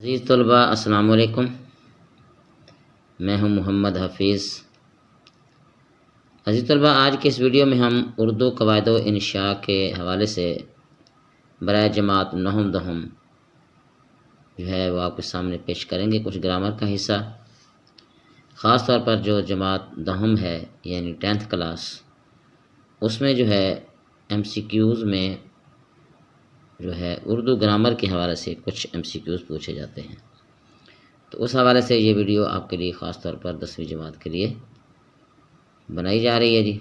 عزیز طلباء السلام علیکم، میں ہوں محمد حفیظ۔ عزیز طلباء، آج کے اس ویڈیو میں ہم اردو قواعد و انشاء کے حوالے سے برائے جماعت نہم دہم جو ہے وہ آپ کے سامنے پیش کریں گے کچھ گرامر کا حصہ، خاص طور پر جو جماعت دہم ہے یعنی 10th کلاس، اس میں جو ہے MCQs میں جو ہے اردو گرامر کے حوالے سے کچھ MCQs پوچھے جاتے ہیں، تو اس حوالے سے یہ ویڈیو آپ کے لیے خاص طور پر 10ویں جماعت کے لیے بنائی جا رہی ہے جی۔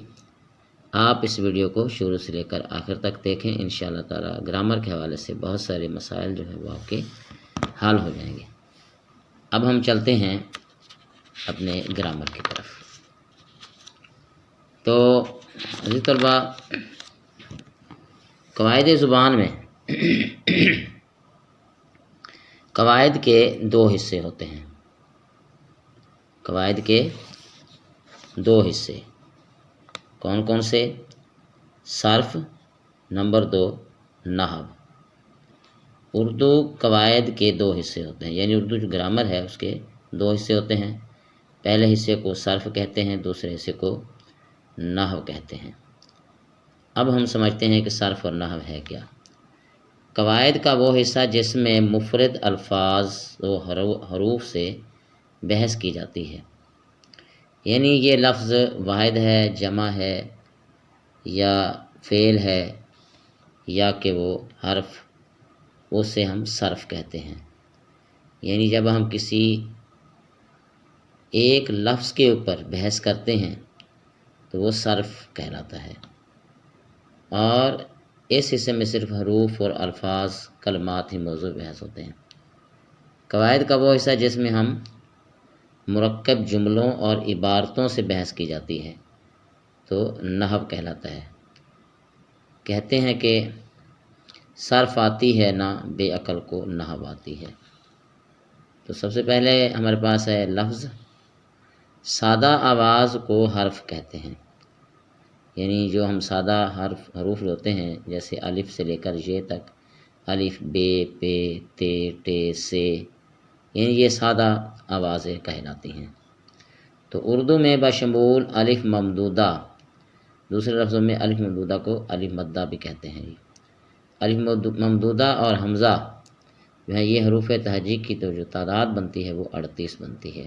آپ اس ویڈیو کو شروع سے لے کر آخر تک دیکھیں، انشاءاللہ تعالی گرامر کے حوالے سے بہت سارے مسائل جو ہے وہ آپ کے حل ہو جائیں گے۔ اب ہم چلتے ہیں اپنے گرامر کی طرف۔ تو عزیز طلباء، قواعد زبان میں قواعد کے دو حصے ہوتے ہیں۔ قواعد کے دو حصے کون کون سے؟ صرف، نمبر 2 نحو۔ اردو قواعد کے دو حصے ہوتے ہیں، یعنی اردو جو گرامر ہے اس کے دو حصے ہوتے ہیں۔ پہلے حصے کو صرف کہتے ہیں، دوسرے حصے کو نحو کہتے ہیں۔ اب ہم سمجھتے ہیں کہ صرف اور نحو ہے کیا۔ قواعد کا وہ حصہ جس میں مفرد الفاظ و حروف سے بحث کی جاتی ہے، یعنی یہ لفظ واحد ہے، جمع ہے یا فعل ہے یا کہ وہ حرف، اسے ہم صرف کہتے ہیں۔ یعنی جب ہم کسی ایک لفظ کے اوپر بحث کرتے ہیں تو وہ صرف کہلاتا ہے، اور اس حصے میں صرف حروف اور الفاظ، کلمات ہی موضوع بحث ہوتے ہیں۔ قواعد کا وہ حصہ جس میں ہم مرکب جملوں اور عبارتوں سے بحث کی جاتی ہے تو نحو کہلاتا ہے۔ کہتے ہیں کہ صرف آتی ہے نہ بے عقل کو نحو آتی ہے۔ تو سب سے پہلے ہمارے پاس ہے لفظ۔ سادہ آواز کو حرف کہتے ہیں، یعنی جو ہم سادہ حروف ہوتے ہیں جیسے الف سے لے کر یہ تک، الف، بے، پے، تے، ٹے، سے، یعنی یہ سادہ آوازیں کہلاتی ہیں۔ تو اردو میں بشمول الف ممدودہ، دوسرے لفظوں میں الف ممدودہ کو الف مدہ بھی کہتے ہیں۔ الف ممدودہ اور حمزہ جو ہے یہ حروف تہجی کی تو جو تعداد بنتی ہے وہ 38 بنتی ہے،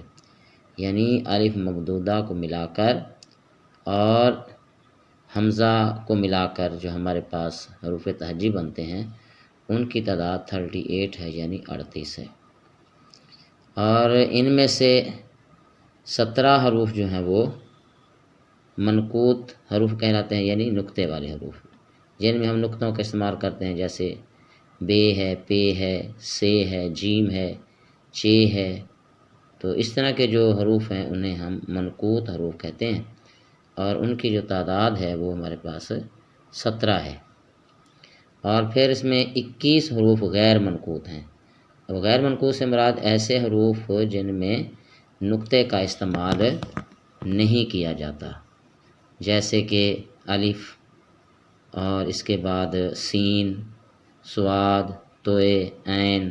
یعنی الف ممدودہ کو ملا کر اور حمزہ کو ملا کر جو ہمارے پاس حروف تہجی بنتے ہیں ان کی تعداد 38 ہے، یعنی 38 ہے۔ اور ان میں سے 17 حروف جو ہیں وہ منقوط حروف کہلاتے ہیں، یعنی نقطے والے حروف، جن میں ہم نقطوں کا استعمال کرتے ہیں، جیسے بے ہے، پے ہے، سے ہے، جیم ہے، چے ہے۔ تو اس طرح کے جو حروف ہیں انہیں ہم منقوط حروف کہتے ہیں، اور ان کی جو تعداد ہے وہ ہمارے پاس 17 ہے۔ اور پھر اس میں 21 حروف غیر منقوط ہیں۔ اب غیر منقوط سے مراد ایسے حروف جن میں نقطے کا استعمال نہیں کیا جاتا، جیسے کہ الف اور اس کے بعد سین، صاد، توئے، عین،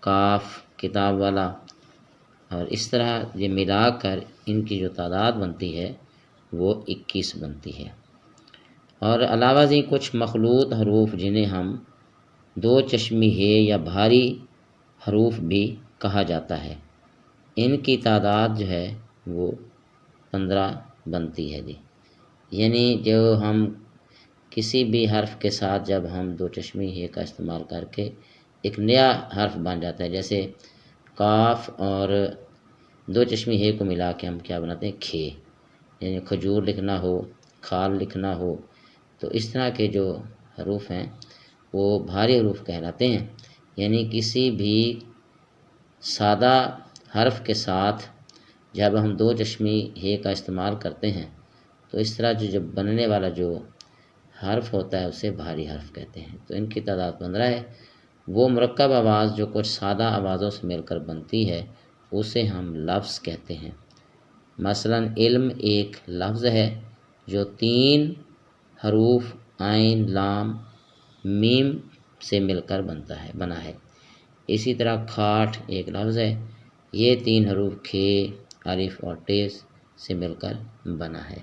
کاف، کتاب والا، اور اس طرح یہ ملا کر ان کی جو تعداد بنتی ہے وہ 21 بنتی ہے۔ اور علاوہ ازیں کچھ مخلوط حروف جنہیں ہم دو چشمی ہے یا بھاری حروف بھی کہا جاتا ہے، ان کی تعداد جو ہے وہ 15 بنتی ہے جی۔ یعنی جو ہم کسی بھی حرف کے ساتھ جب ہم دو چشمی ہے کا استعمال کر کے ایک نیا حرف بن جاتا ہے، جیسے کاف اور دو چشمی ہے کو ملا کے ہم کیا بناتے ہیں؟ کھے، یعنی کھجور لکھنا ہو، کھال لکھنا ہو، تو اس طرح کے جو حروف ہیں وہ بھاری حروف کہلاتے ہیں۔ یعنی کسی بھی سادہ حرف کے ساتھ جب ہم دو چشمی ہے کا استعمال کرتے ہیں تو اس طرح جو بننے والا جو حرف ہوتا ہے اسے بھاری حرف کہتے ہیں۔ تو ان کی تعداد 15 ہے۔ وہ مرکب آواز جو کچھ سادہ آوازوں سے مل کر بنتی ہے اسے ہم لفظ کہتے ہیں۔ مثلا علم ایک لفظ ہے جو 3 حروف عین، لام، میم سے مل کر بنا ہے۔ اسی طرح کھاٹ ایک لفظ ہے، یہ 3 حروف کھے، الف اور ٹیس سے مل کر بنا ہے۔